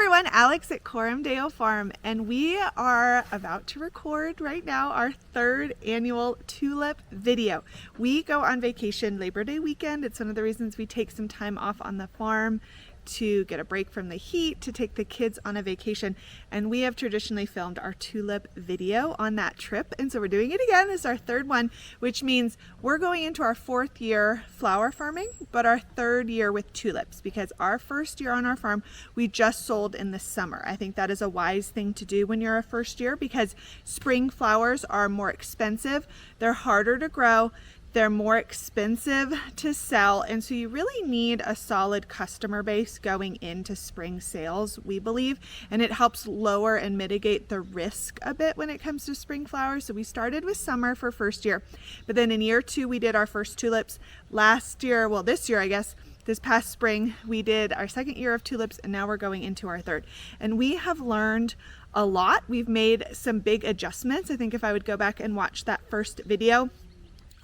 everyone, Alex at Coram Deo Farm, and we are about to record right now our third annual tulip video. We go on vacation Labor Day weekend. It's one of the reasons we take some time off on the farm to get a break from the heat, to take the kids on a vacation, and we have traditionally filmed our tulip video on that trip, and so we're doing it again. This is our third one, which means we're going into our fourth year flower farming, but our third year with tulips, because our first year on our farm we just sold in the summer. I think that is a wise thing to do when you're a first year, because spring flowers are more expensive, they're harder to grow, they're more expensive to sell, and so you really need a solid customer base going into spring sales, we believe, and it helps lower and mitigate the risk a bit when it comes to spring flowers. So we started with summer for first year, but then in year two we did our first tulips. Last year, well this year I guess, this past spring we did our second year of tulips, and now we're going into our third. And we have learned a lot. We've made some big adjustments. I think if I would go back and watch that first video,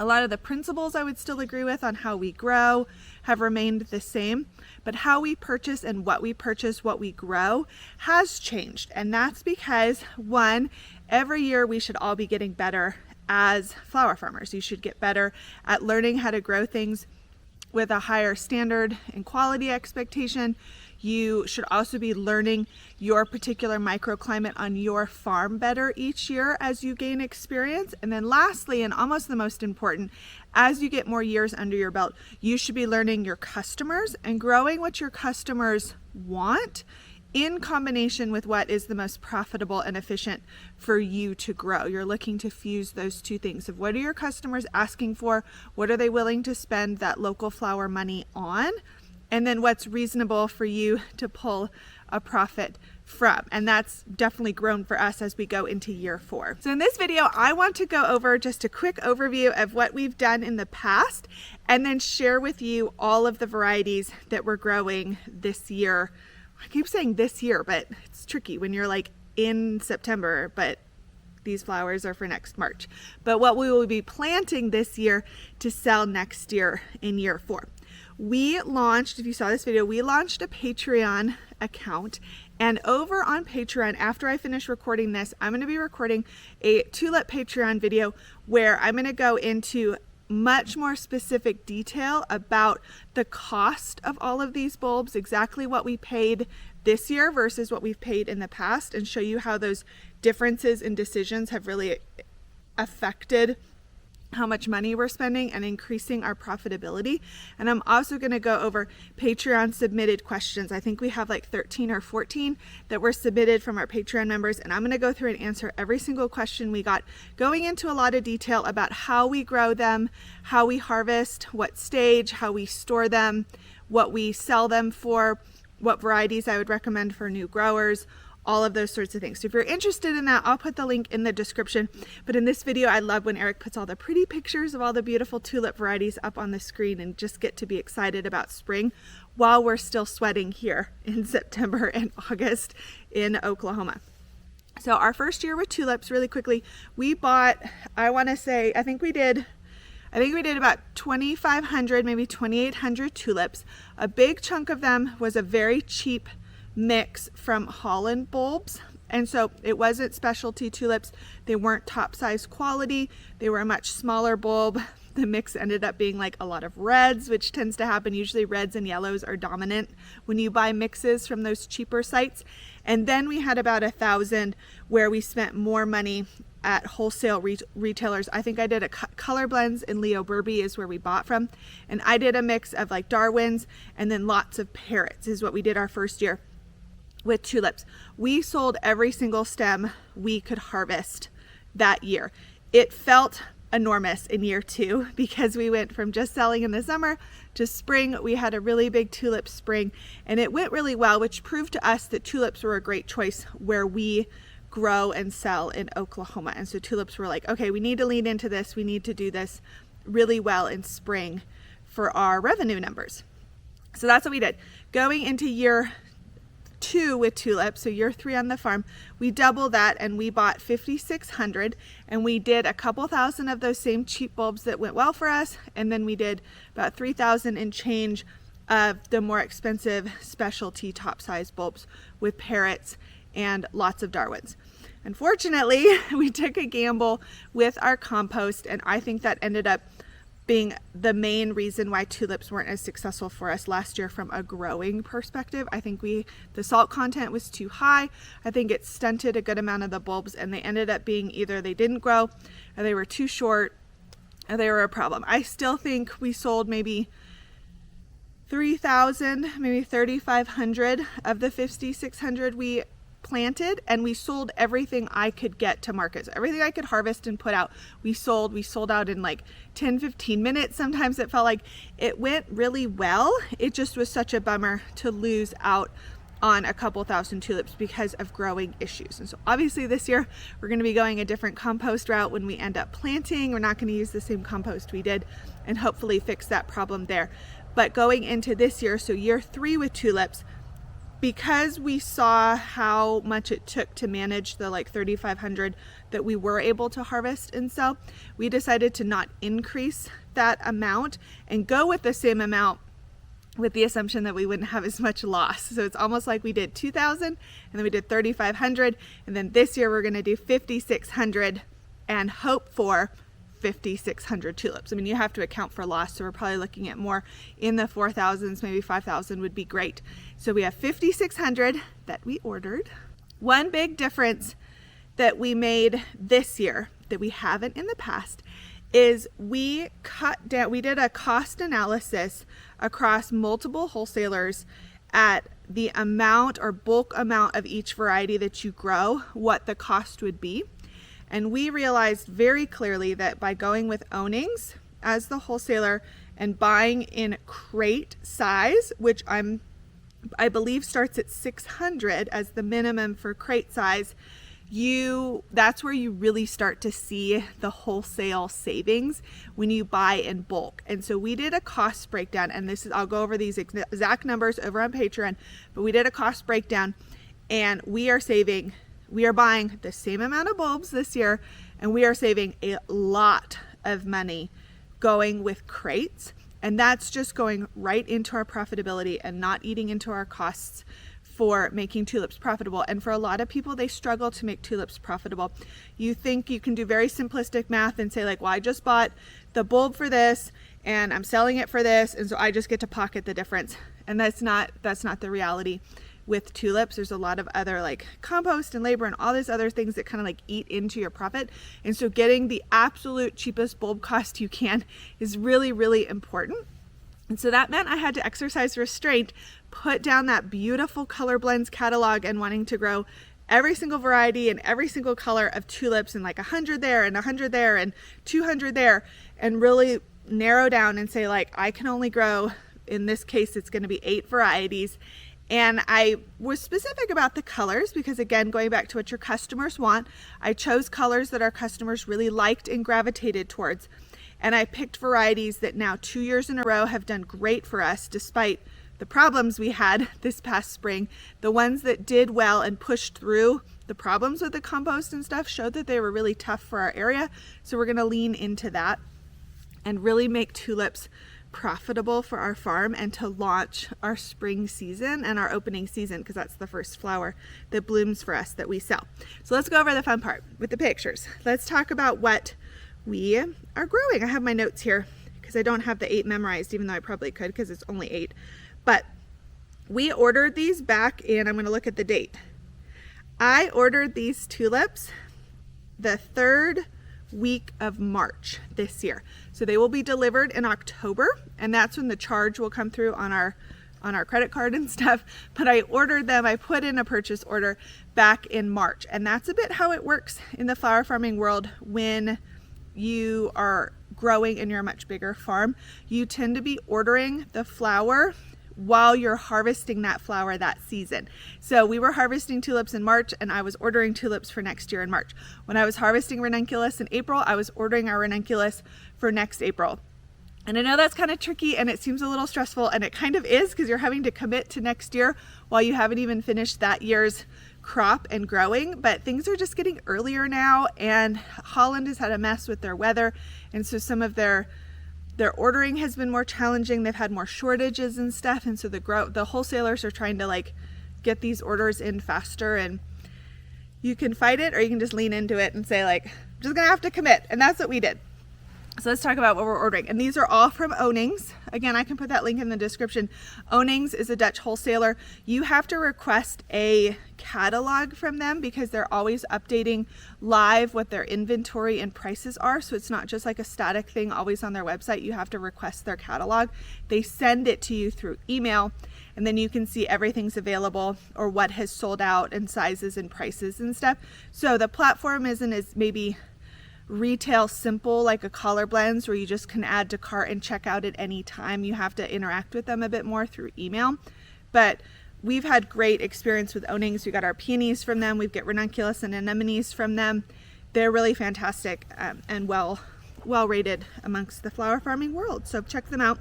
a lot of the principles I would still agree with on how we grow have remained the same, but how we purchase and what we purchase, what we grow has changed. And that's because, one, every year we should all be getting better as flower farmers. You should get better at learning how to grow things with a higher standard and quality expectation. You should also be learning your particular microclimate on your farm better each year as you gain experience. And then lastly, and almost the most important, as you get more years under your belt, you should be learning your customers and growing what your customers want in combination with what is the most profitable and efficient for you to grow. You're looking to fuse those two things of what are your customers asking for, what are they willing to spend that local flower money on, and then what's reasonable for you to pull a profit from. And that's definitely grown for us as we go into year four. So in this video, I want to go over just a quick overview of what we've done in the past, and then share with you all of the varieties that we're growing this year. I keep saying this year, but it's tricky when you're like in September, but these flowers are for next March. But what we will be planting this year to sell next year in year four. We launched, if you saw this video, we launched a Patreon account, and over on Patreon, after I finish recording this, I'm going to be recording a tulip Patreon video where I'm going to go into much more specific detail about the cost of all of these bulbs, exactly what we paid this year versus what we've paid in the past, and show you how those differences in decisions have really affected how much money we're spending and increasing our profitability. And I'm also going to go over Patreon submitted questions. I think we have like 13 or 14 that were submitted from our Patreon members, and I'm going to go through and answer every single question we got, going into a lot of detail about how we grow them, how we harvest, what stage, how we store them, what we sell them for, what varieties I would recommend for new growers, all of those sorts of things. So if you're interested in that, I'll put the link in the description. But in this video, I love when Eric puts all the pretty pictures of all the beautiful tulip varieties up on the screen, and just get to be excited about spring while we're still sweating here in September and August in Oklahoma. So our first year with tulips, really quickly, we bought, I want to say, I think we did about 2,500, maybe 2,800 tulips. A big chunk of them was a very cheap mix from Holland bulbs, and so it wasn't specialty tulips. They weren't top size quality. They were a much smaller bulb. The mix ended up being like a lot of reds, which tends to happen. Usually reds and yellows are dominant when you buy mixes from those cheaper sites. And then we had about 1,000 where we spent more money at wholesale retailers. I think I did a Color Blends in Leo Burby is where we bought from, and I did a mix of like Darwins and then lots of Parrots is what we did our first year with tulips. We sold every single stem we could harvest that year. It felt enormous in year two because we went from just selling in the summer to spring. We had a really big tulip spring, and it went really well, which proved to us that tulips were a great choice where we grow and sell in Oklahoma. And so tulips were like, okay, we need to lean into this. We need to do this really well in spring for our revenue numbers. So that's what we did. Going into year two with tulips, so year three on the farm, we doubled that and we bought 5,600, and we did a couple thousand of those same cheap bulbs that went well for us, and then we did about 3,000 and change of the more expensive specialty top size bulbs with parrots and lots of Darwins. Unfortunately, we took a gamble with our compost, and I think that ended up being the main reason why tulips weren't as successful for us last year from a growing perspective. I think the salt content was too high. I think it stunted a good amount of the bulbs, and they ended up being either they didn't grow, or they were too short, or they were a problem. I still think we sold maybe 3,000, maybe 3,500 of the 5,600 we planted, and we sold everything I could get to market. So everything I could harvest and put out, we sold out in like 10-15 minutes. Sometimes it felt like it went really well. It just was such a bummer to lose out on a couple thousand tulips because of growing issues. And so obviously this year we're going to be going a different compost route when we end up planting. We're not going to use the same compost we did, and hopefully fix that problem there. But going into this year, so year 3 with tulips, because we saw how much it took to manage the like 3,500 that we were able to harvest and sell, we decided to not increase that amount and go with the same amount, with the assumption that we wouldn't have as much loss. So it's almost like we did 2,000 and then we did 3,500, and then this year we're going to do 5,600 and hope for 5,600 tulips. I mean, you have to account for loss, so we're probably looking at more in the 4,000s, maybe 5,000 would be great. So we have 5,600 that we ordered. One big difference that we made this year that we haven't in the past is we did a cost analysis across multiple wholesalers at the amount or bulk amount of each variety that you grow, what the cost would be. And we realized very clearly that by going with Ownings as the wholesaler and buying in crate size, which I believe starts at 600 as the minimum for crate size, that's where you really start to see the wholesale savings when you buy in bulk. And so we did a cost breakdown, and I'll go over these exact numbers over on Patreon, but we did a cost breakdown, and we are buying the same amount of bulbs this year, and we are saving a lot of money going with crates. And that's just going right into our profitability and not eating into our costs for making tulips profitable. And for a lot of people, they struggle to make tulips profitable. You think you can do very simplistic math and say like, well, I just bought the bulb for this and I'm selling it for this, and so I just get to pocket the difference. And that's not the reality with tulips. There's a lot of other like compost and labor and all these other things that kind of like eat into your profit. And so getting the absolute cheapest bulb cost you can is really, really important. And so that meant I had to exercise restraint, put down that beautiful color blends catalog and wanting to grow every single variety and every single color of tulips, and like 100 there and 100 there and 200 there, and really narrow down and say like, I can only grow, in this case, it's going to be 8 varieties. And I was specific about the colors because, again, going back to what your customers want, I chose colors that our customers really liked and gravitated towards. And I picked varieties that now 2 years in a row have done great for us despite the problems we had this past spring. The ones that did well and pushed through the problems with the compost and stuff showed that they were really tough for our area. So we're going to lean into that and really make tulips profitable for our farm and to launch our spring season and our opening season, because that's the first flower that blooms for us that we sell. So let's go over the fun part with the pictures. Let's talk about what we are growing. I have my notes here because I don't have the 8 memorized, even though I probably could because it's only 8. But we ordered these back in, I'm going to look at the date. I ordered these tulips the 3rd week of March this year. So they will be delivered in October, and that's when the charge will come through on our credit card and stuff. But I ordered them, I put in a purchase order back in March. And that's a bit how it works in the flower farming world when you are growing and you're a much bigger farm. You tend to be ordering the flower while you're harvesting that flower that season. So we were harvesting tulips in March, and I was ordering tulips for next year in March. When I was harvesting ranunculus in April, I was ordering our ranunculus for next April. And I know that's kind of tricky and it seems a little stressful, and it kind of is because you're having to commit to next year while you haven't even finished that year's crop and growing. But things are just getting earlier now, and Holland has had a mess with their weather, and so some of their Their ordering has been more challenging. They've had more shortages and stuff. And so the wholesalers are trying to like get these orders in faster, and you can fight it or you can just lean into it and say like, I'm just gonna have to commit. And that's what we did. So let's talk about what we're ordering. And these are all from Onings. Again, I can put that link in the description. Onings is a Dutch wholesaler. You have to request a catalog from them because they're always updating live what their inventory and prices are. So it's not just like a static thing always on their website. You have to request their catalog. They send it to you through email, and then you can see everything's available or what has sold out and sizes and prices and stuff. So the platform isn't as maybe retail simple like a color blends where you just can add to cart and check out at any time. You have to interact with them a bit more through email, but we've had great experience with Onings. We got our peonies from them. We've got ranunculus and anemones from them. They're really fantastic and well rated amongst the flower farming world. So check them out.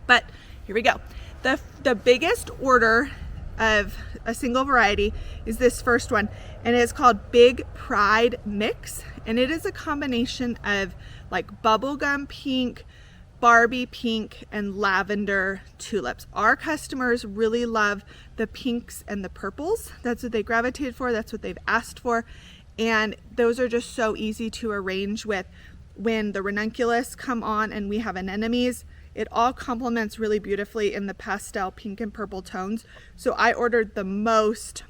But here we go. The biggest order of a single variety is this first one, and it's called Big Pride Mix, and it is a combination of like bubblegum pink, Barbie pink, and lavender tulips. Our customers really love the pinks and the purples. That's what they gravitated for. That's what they've asked for, and those are just so easy to arrange with. When the ranunculus come on and we have anemones, it all complements really beautifully in the pastel pink and purple tones. So I ordered the most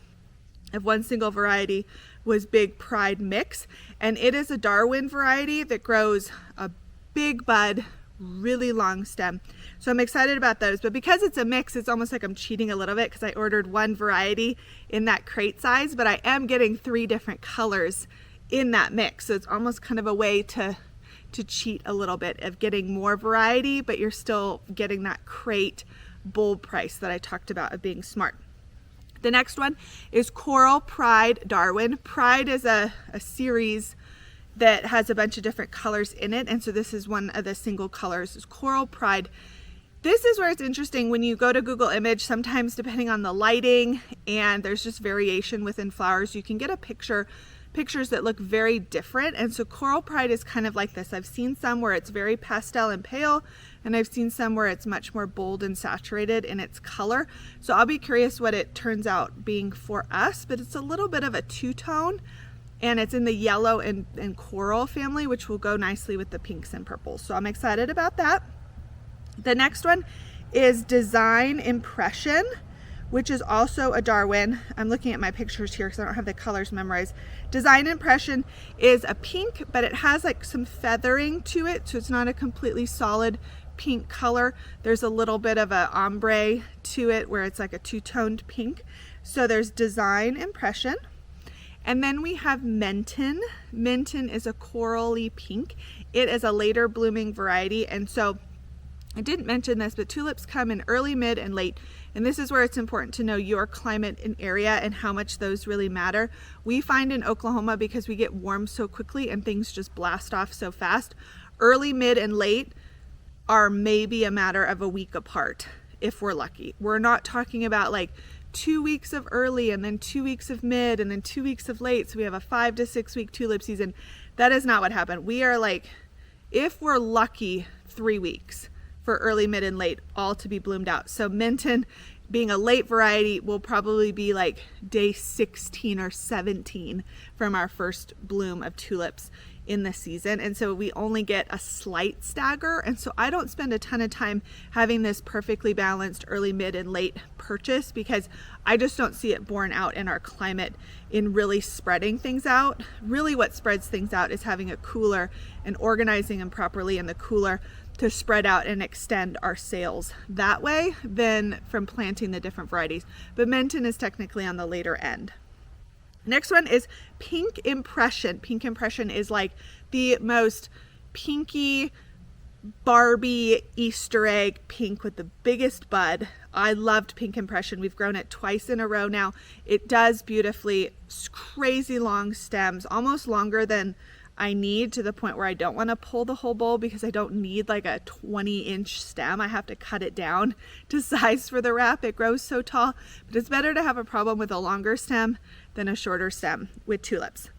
of one single variety was Big Pride Mix, and it is a Darwin variety that grows a big bud, really long stem. So I'm excited about those, but because it's a mix, it's almost like I'm cheating a little bit because I ordered one variety in that crate size, but I am getting 3 different colors in that mix. So it's almost kind of a way to cheat a little bit of getting more variety, but you're still getting that crate bulb price that I talked about of being smart. The next one is Coral Pride Darwin. Pride is a series that has a bunch of different colors in it, and so this is one of the single colors, is Coral Pride. This is where it's interesting when you go to Google Image, sometimes depending on the lighting and there's just variation within flowers, you can get a pictures that look very different. And so Coral Pride is kind of like this. I've seen some where it's very pastel and pale, and I've seen some where it's much more bold and saturated in its color. So I'll be curious what it turns out being for us, but it's a little bit of a two-tone, and it's in the yellow and coral family, which will go nicely with the pinks and purples. So I'm excited about that. The next one is Design Impression, which is also a Darwin. I'm looking at my pictures here because I don't have the colors memorized. Design Impression is a pink, but it has like some feathering to it, so it's not a completely solid pink color. There's a little bit of a ombre to it where it's like a two-toned pink. So there's Design Impression. And then we have Menton. Menton is a corally pink. It is a later blooming variety, and so I didn't mention this, but tulips come in early, mid, and late. And this is where it's important to know your climate and area and how much those really matter. We find in Oklahoma, because we get warm so quickly and things just blast off so fast, early, mid, and late are maybe a matter of a week apart if we're lucky. We're not talking about like 2 weeks of early and then 2 weeks of mid and then 2 weeks of late. So we have a 5 to 6 week tulip season. That is not what happened. We are like, if we're lucky, 3 weeks for early, mid, and late, all to be bloomed out. So Menton, being a late variety, will probably be like day 16 or 17 from our first bloom of tulips in the season. And so we only get a slight stagger. And so I don't spend a ton of time having this perfectly balanced early, mid, and late purchase because I just don't see it borne out in our climate in really spreading things out. Really what spreads things out is having a cooler and organizing them properly in the cooler to spread out and extend our sales that way than from planting the different varieties. But Menton is technically on the later end. Next one is Pink Impression. Pink Impression is like the most pinky Barbie Easter egg pink with the biggest bud. I loved Pink Impression. We've grown it twice in a row now. It does beautifully, crazy long stems, almost longer than I need, to the point where I don't want to pull the whole bowl because I don't need like a 20-inch stem. I have to cut it down to size for the wrap. It grows so tall, but it's better to have a problem with a longer stem than a shorter stem with tulips.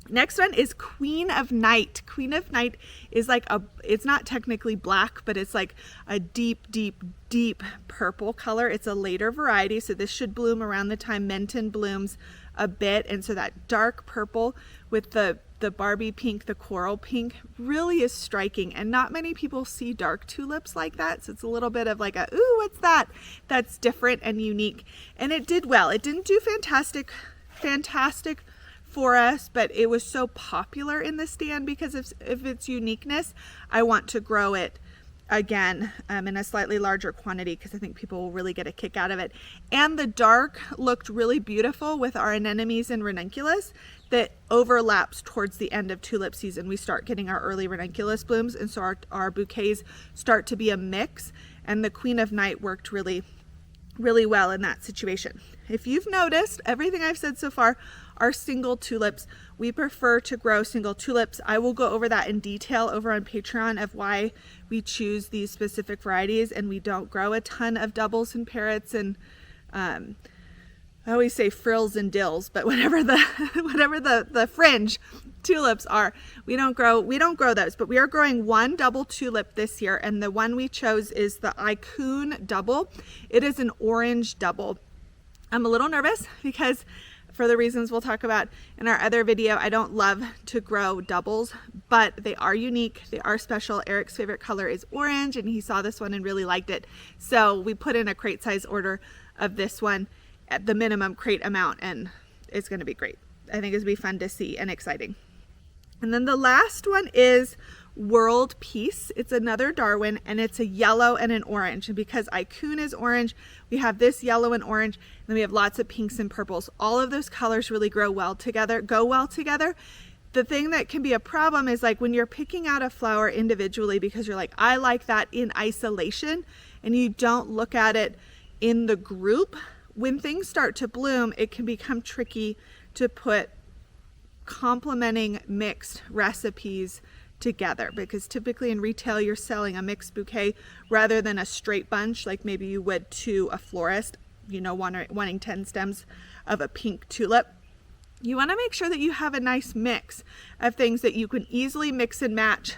Next one is Queen of Night. Queen of Night is like it's not technically black, but it's like a deep, deep, deep purple color. It's a later variety, so this should bloom around the time Menton blooms a bit. And so that dark purple with the Barbie pink, the coral pink really is striking. And not many people see dark tulips like that. So it's a little bit of like a, ooh, what's that? That's different and unique. And it did well. It didn't do fantastic for us, but it was so popular in the stand because of its uniqueness. I want to grow it again in a slightly larger quantity because I think people will really get a kick out of it. And the dark looked really beautiful with our anemones and ranunculus that overlaps towards the end of tulip season. We start getting our early ranunculus blooms, and so our bouquets start to be a mix, and the Queen of Night worked really, really well in that situation. If you've noticed, everything I've said so far are single tulips. We prefer to grow single tulips. I will go over that in detail over on Patreon of why we choose these specific varieties and we don't grow a ton of doubles and parrots and I always say frills and dills, but whatever the fringe tulips are, we don't grow those. But we are growing one double tulip this year, and the one we chose is the Icon double. It is an orange double. I'm a little nervous because for the reasons we'll talk about in our other video, I don't love to grow doubles, but they are unique. They are special. Eric's favorite color is orange, and he saw this one and really liked it. So we put in a crate size order of this one at the minimum crate amount, and it's going to be great. I think it's going to be fun to see and exciting. And then the last one is World Peace. It's another Darwin, and it's a yellow and an orange. And because Icon is orange, we have this yellow and orange, and then we have lots of pinks and purples. All of those colors really go well together. The thing that can be a problem is like when you're picking out a flower individually because you're like, I like that in isolation, and you don't look at it in the group. When things start to bloom, it can become tricky to put complementing mixed recipes together, because typically in retail you're selling a mixed bouquet rather than a straight bunch like maybe you would to a florist, you know, wanting 10 stems of a pink tulip. You want to make sure that you have a nice mix of things that you can easily mix and match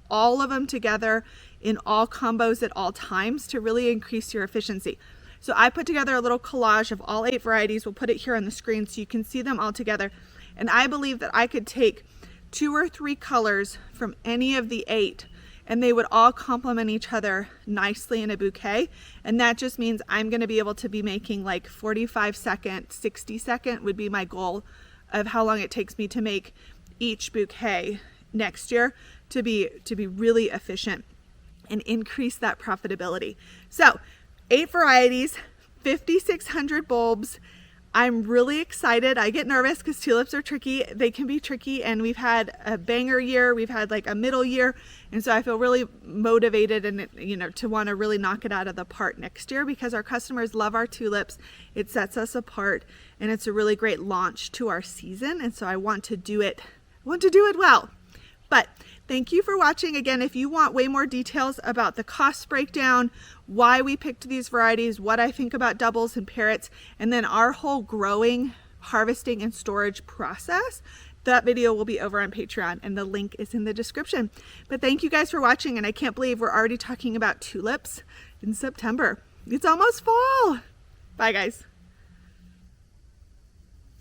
all of them together in all combos at all times to really increase your efficiency. So I put together a little collage of all 8 varieties. We'll put it here on the screen so you can see them all together. And I believe that I could take 2 or 3 colors from any of the 8 and they would all complement each other nicely in a bouquet. And that just means I'm going to be able to be making like 45-second, 60-second would be my goal of how long it takes me to make each bouquet next year to be really efficient and increase that profitability. So 8 varieties, 5,600 bulbs. I'm really excited. I get nervous because tulips are tricky. They can be tricky, and we've had a banger year. We've had like a middle year. And so I feel really motivated and, you know, to want to really knock it out of the park next year because our customers love our tulips. It sets us apart, and it's a really great launch to our season. And so I want to do it well. But thank you for watching. Again, if you want way more details about the cost breakdown, why we picked these varieties, what I think about doubles and parrots, and then our whole growing, harvesting, and storage process, that video will be over on Patreon, and the link is in the description. But thank you guys for watching, and I can't believe we're already talking about tulips in September. It's almost fall. Bye, guys.